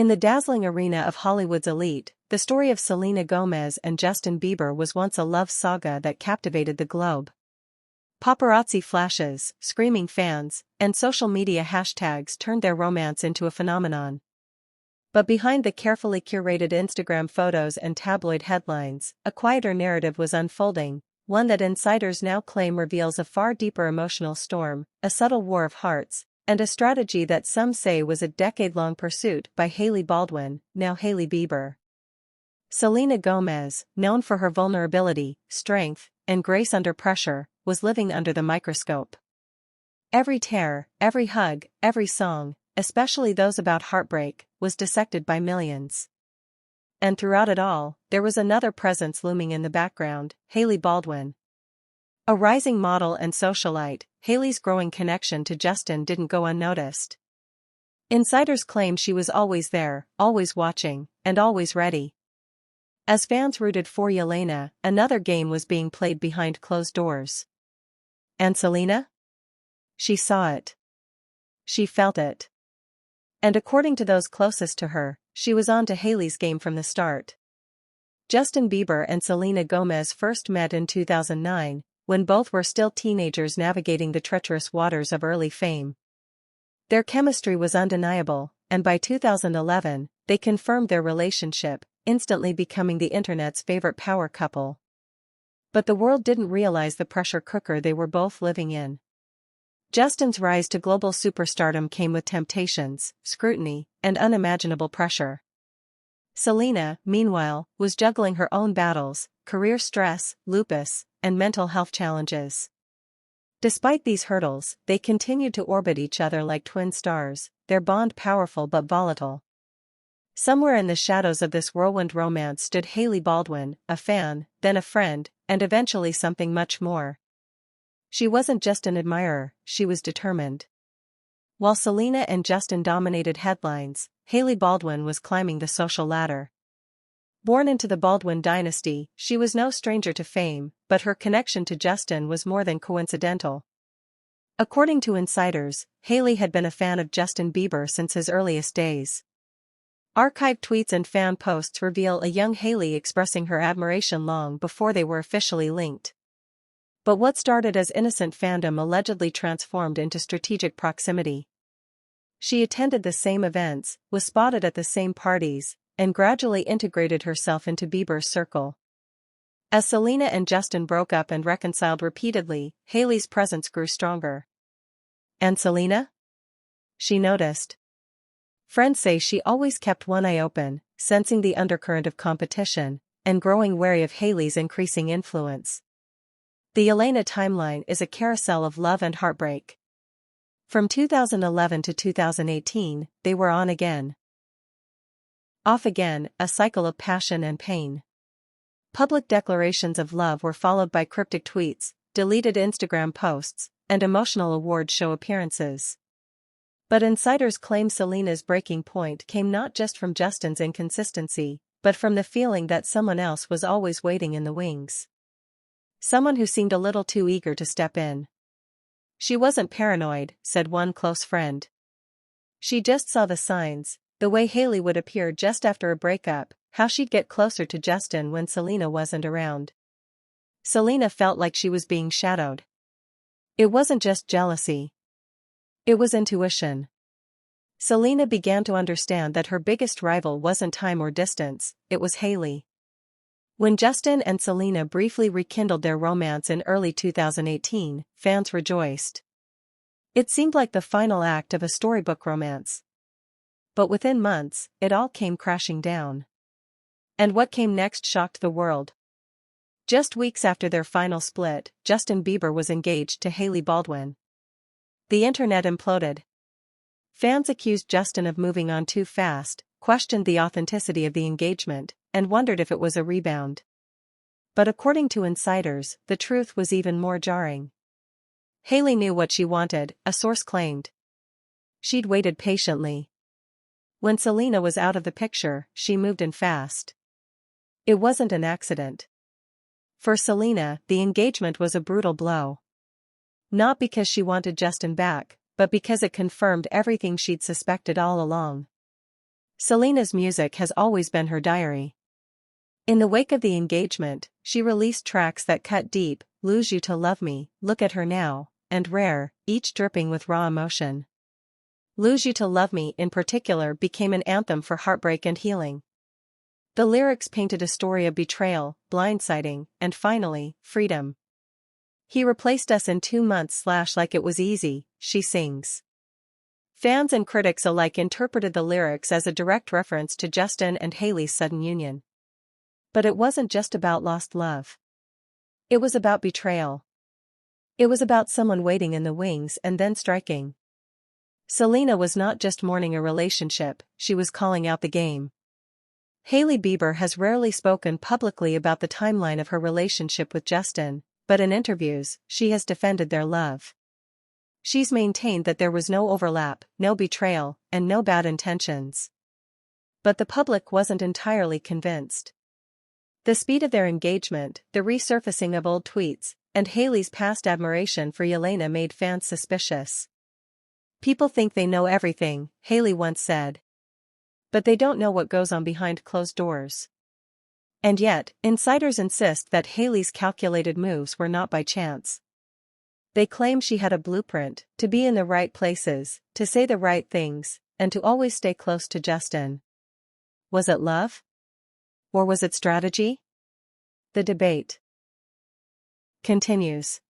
In the dazzling arena of Hollywood's elite, the story of Selena Gomez and Justin Bieber was once a love saga that captivated the globe. Paparazzi flashes, screaming fans, and social media hashtags turned their romance into a phenomenon. But behind the carefully curated Instagram photos and tabloid headlines, a quieter narrative was unfolding, one that insiders now claim reveals a far deeper emotional storm, a subtle war of hearts, and a strategy that some say was a decade-long pursuit by Hailey Baldwin, now Hailey Bieber. Selena Gomez, known for her vulnerability, strength, and grace under pressure, was living under the microscope. Every tear, every hug, every song, especially those about heartbreak, was dissected by millions. And throughout it all, there was another presence looming in the background, Hailey Baldwin. A rising model and socialite, Hailey's growing connection to Justin didn't go unnoticed. Insiders claim she was always there, always watching, and always ready. As fans rooted for Jelena, another game was being played behind closed doors. And Selena? She saw it. She felt it. And according to those closest to her, she was on to Hailey's game from the start. Justin Bieber and Selena Gomez first met in 2009, when both were still teenagers navigating the treacherous waters of early fame. Their chemistry was undeniable, and by 2011, they confirmed their relationship, instantly becoming the internet's favorite power couple. But the world didn't realize the pressure cooker they were both living in. Justin's rise to global superstardom came with temptations, scrutiny, and unimaginable pressure. Selena, meanwhile, was juggling her own battles, career stress, lupus, and mental health challenges. Despite these hurdles, they continued to orbit each other like twin stars, their bond powerful but volatile. Somewhere in the shadows of this whirlwind romance stood Hailey Baldwin, a fan, then a friend, and eventually something much more. She wasn't just an admirer, she was determined. While Selena and Justin dominated headlines, Hailey Baldwin was climbing the social ladder. Born into the Baldwin dynasty, she was no stranger to fame, but her connection to Justin was more than coincidental. According to insiders, Hailey had been a fan of Justin Bieber since his earliest days. Archived tweets and fan posts reveal a young Hailey expressing her admiration long before they were officially linked. But what started as innocent fandom allegedly transformed into strategic proximity. She attended the same events, was spotted at the same parties, and gradually integrated herself into Bieber's circle. As Selena and Justin broke up and reconciled repeatedly, Hailey's presence grew stronger. And Selena? She noticed. Friends say she always kept one eye open, sensing the undercurrent of competition, and growing wary of Hailey's increasing influence. The Jelena timeline is a carousel of love and heartbreak. From 2011 to 2018, they were on again. Off again, a cycle of passion and pain. Public declarations of love were followed by cryptic tweets, deleted Instagram posts, and emotional award show appearances. But insiders claim Selena's breaking point came not just from Justin's inconsistency, but from the feeling that someone else was always waiting in the wings. Someone who seemed a little too eager to step in. She wasn't paranoid, said one close friend. She just saw the signs, the way Hailey would appear just after a breakup, how she'd get closer to Justin when Selena wasn't around. Selena felt like she was being shadowed. It wasn't just jealousy. It was intuition. Selena began to understand that her biggest rival wasn't time or distance, it was Hailey. When Justin and Selena briefly rekindled their romance in early 2018, fans rejoiced. It seemed like the final act of a storybook romance. But within months, it all came crashing down. And what came next shocked the world. Just weeks after their final split, Justin Bieber was engaged to Hailey Baldwin. The internet imploded. Fans accused Justin of moving on too fast, questioned the authenticity of the engagement, and wondered if it was a rebound. But according to insiders, the truth was even more jarring. Hailey knew what she wanted, a source claimed. She'd waited patiently. When Selena was out of the picture, she moved in fast. It wasn't an accident. For Selena, the engagement was a brutal blow. Not because she wanted Justin back, but because it confirmed everything she'd suspected all along. Selena's music has always been her diary. In the wake of the engagement, she released tracks that cut deep: Lose You to Love Me, Look at Her Now, and Rare, each dripping with raw emotion. Lose You to Love Me in particular became an anthem for heartbreak and healing. The lyrics painted a story of betrayal, blindsiding, and finally, freedom. He replaced us in 2 months like it was easy, she sings. Fans and critics alike interpreted the lyrics as a direct reference to Justin and Hailey's sudden union. But it wasn't just about lost love. It was about betrayal. It was about someone waiting in the wings and then striking. Selena was not just mourning a relationship, she was calling out the game. Hailey Bieber has rarely spoken publicly about the timeline of her relationship with Justin, but in interviews, she has defended their love. She's maintained that there was no overlap, no betrayal, and no bad intentions. But the public wasn't entirely convinced. The speed of their engagement, the resurfacing of old tweets, and Hailey's past admiration for Jelena made fans suspicious. People think they know everything, Hailey once said. But they don't know what goes on behind closed doors. And yet, insiders insist that Hailey's calculated moves were not by chance. They claim she had a blueprint: to be in the right places, to say the right things, and to always stay close to Justin. Was it love? Or was it strategy? The debate continues.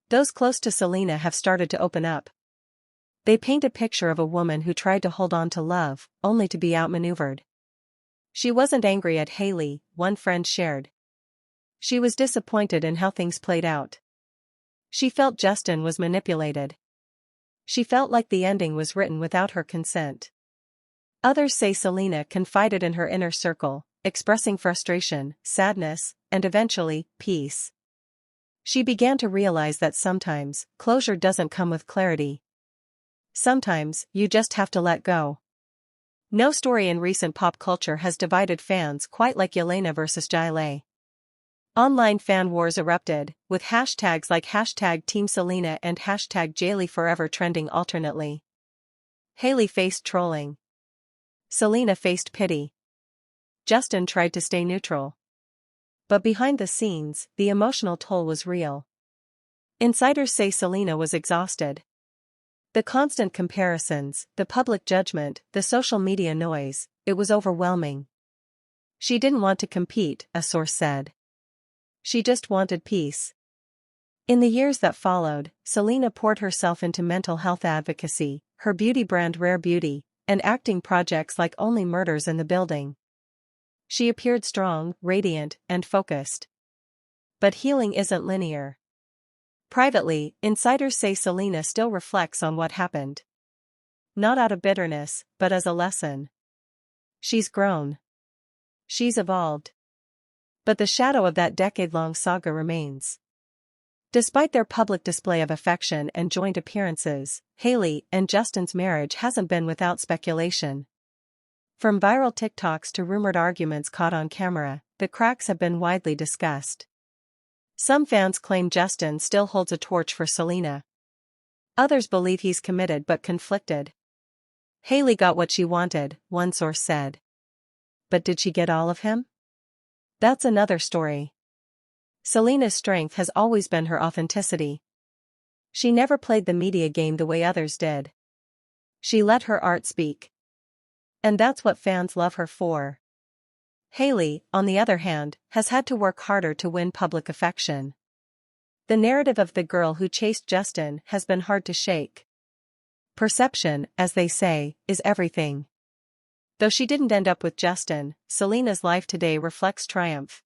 Those close to Selena have started to open up. They paint a picture of a woman who tried to hold on to love, only to be outmaneuvered. She wasn't angry at Hailey, one friend shared. She was disappointed in how things played out. She felt Justin was manipulated. She felt like the ending was written without her consent. Others say Selena confided in her inner circle, expressing frustration, sadness, and eventually, peace. She began to realize that sometimes, closure doesn't come with clarity. Sometimes, you just have to let go. No story in recent pop culture has divided fans quite like Jelena versus Hailey. Online fan wars erupted, with hashtags like #Team Selena and #Hailey Forever trending alternately. Hailey faced trolling. Selena faced pity. Justin tried to stay neutral. But behind the scenes, the emotional toll was real. Insiders say Selena was exhausted. The constant comparisons, the public judgment, the social media noise, it was overwhelming. She didn't want to compete, a source said. She just wanted peace. In the years that followed, Selena poured herself into mental health advocacy, her beauty brand Rare Beauty, and acting projects like Only Murders in the Building. She appeared strong, radiant, and focused. But healing isn't linear. Privately, insiders say Selena still reflects on what happened. Not out of bitterness, but as a lesson. She's grown. She's evolved. But the shadow of that decade-long saga remains. Despite their public display of affection and joint appearances, Hailey and Justin's marriage hasn't been without speculation. From viral TikToks to rumored arguments caught on camera, the cracks have been widely discussed. Some fans claim Justin still holds a torch for Selena. Others believe he's committed but conflicted. Hailey got what she wanted, one source said. But did she get all of him? That's another story. Selena's strength has always been her authenticity. She never played the media game the way others did. She let her art speak. And that's what fans love her for. Hailey, on the other hand, has had to work harder to win public affection. The narrative of the girl who chased Justin has been hard to shake. Perception, as they say, is everything. Though she didn't end up with Justin, Selena's life today reflects triumph.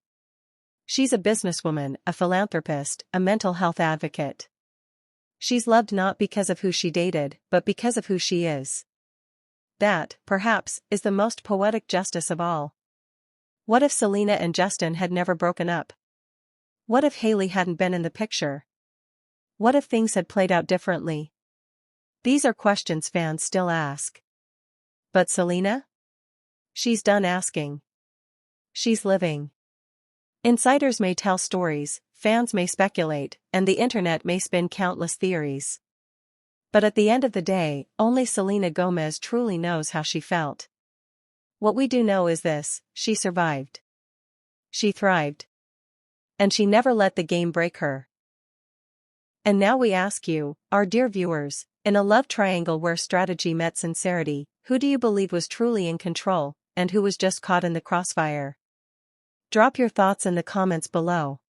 She's a businesswoman, a philanthropist, a mental health advocate. She's loved not because of who she dated, but because of who she is. That, perhaps, is the most poetic justice of all. What if Selena and Justin had never broken up? What if Hailey hadn't been in the picture? What if things had played out differently? These are questions fans still ask. But Selena? She's done asking. She's living. Insiders may tell stories, fans may speculate, and the internet may spin countless theories. But at the end of the day, only Selena Gomez truly knows how she felt. What we do know is this: she survived. She thrived. And she never let the game break her. And now we ask you, our dear viewers, in a love triangle where strategy met sincerity, who do you believe was truly in control, and who was just caught in the crossfire? Drop your thoughts in the comments below.